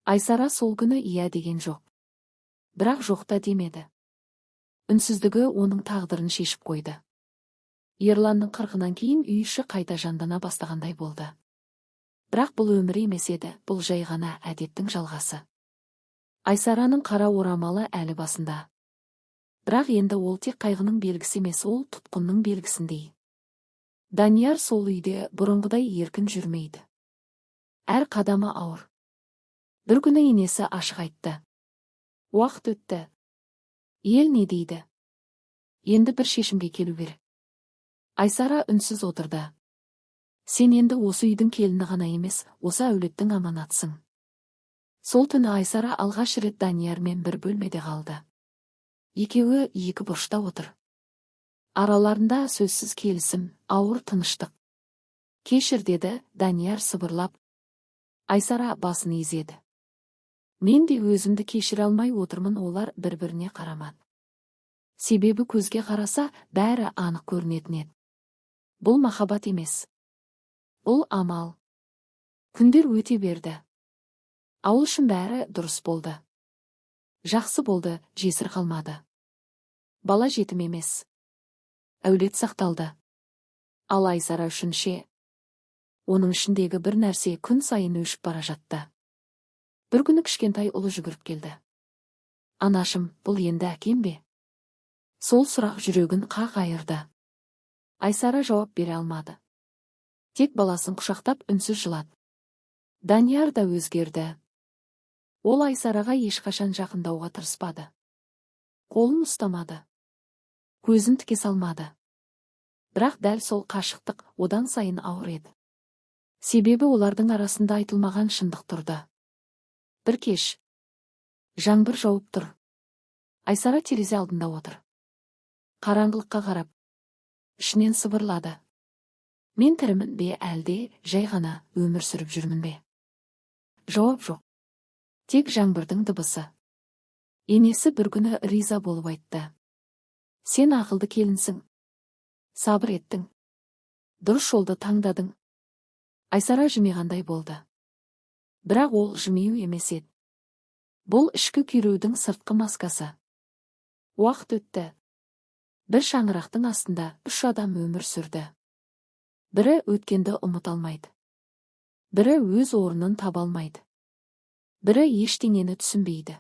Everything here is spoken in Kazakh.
Айсара сол күні иә деген жоқ. Бірақ жоқ та демеді. Үнсіздігі оның тағдырын шешіп қойды. Ерланның қырқынан кейін үй іші қайта жандана бастағандай болды. Бірақ бұл өмір емес еді, бұл жай ғана әдеттің жалғасы. Айсараның қара орамалы әлі басында. Бірақ енді ол тек қайғының белгісі емес, ол тұтқынның белгісіндей. Данияр сол үйде бұрынғыдай еркін жүрмейді. Әр қадамы ауыр. Бір күні енесі ашық айтты. Уақыт өтті. Ел не дейді? Енді бір шешімге келу керек. Айсара үнсіз отырды. Сен енді осы үйдің келіні ғана емес, осы әулеттің аманатсың. Сол түні Айсара алғаш рет Даниярмен бір бөлмеде қалды. Екеуі екі бұрышта отыр. Араларында сөзсіз келісім, ауыр тыныштық. Кешір деді Данияр сыбырлап. Айсара басын изеді. Мен де өзімді кешіре алмай отырмын. Олар бір-біріне қарамады. Себебі көзге қараса бәрі анық көрінетін еді. Бұл махаббат емес. Бұл амал. Күндер өте берді. Ауыл үшін бәрі дұрыс болды. Жақсы болды, жесір қалмады. Бала жетім емес. Әулет сақталды. Ал Айсара үшін ше? Оның ішіндегі бір нәрсе күн сайын өшіп бара жатты. Бір күні кішкентай ұлы жүгіріп келді. Анашым, бұл енді әкем бе? Сол сұрақ жүрегін қақ айырды. Айсара жауап бере алмады. Тек баласын құшақтап үнсіз жылады. Данияр да өзгерді. Ол Айсараға ешқашан жақындауға тырыспады. Қолын ұстамады. Көзін тіке салмады. Бірақ дәл сол қашықтық одан сайын ауыр еді. Себебі олардың арасында айтылмаған шындық тұрды. Бір кеш. Жаңбыр жауып тұр. Айсара терезе алдында отыр. Қараңғылыққа қарап. Ішінен сыбырлады. Мен тірімін бе, әлде жай ғана өмір сүріп жүрмін бе? Жауап жоқ. Тек жаңбырдың дыбысы. Енесі бір күні риза болып айтты. Сен ақылды келінсің. Сабыр еттің. Дұрыс жолды таңдадың. Айсара жымиғандай болды. Бірақ ол жымию емес еді. Бұл ішкі күйреудің сыртқы маскасы. Уақыт өтті. Бір шаңырақтың астында 3 адам өмір сүрді. Бірі өткенді ұмыта алмайды. Бірі өз орнын таба алмайды. Бірі ештеңені түсінбейді.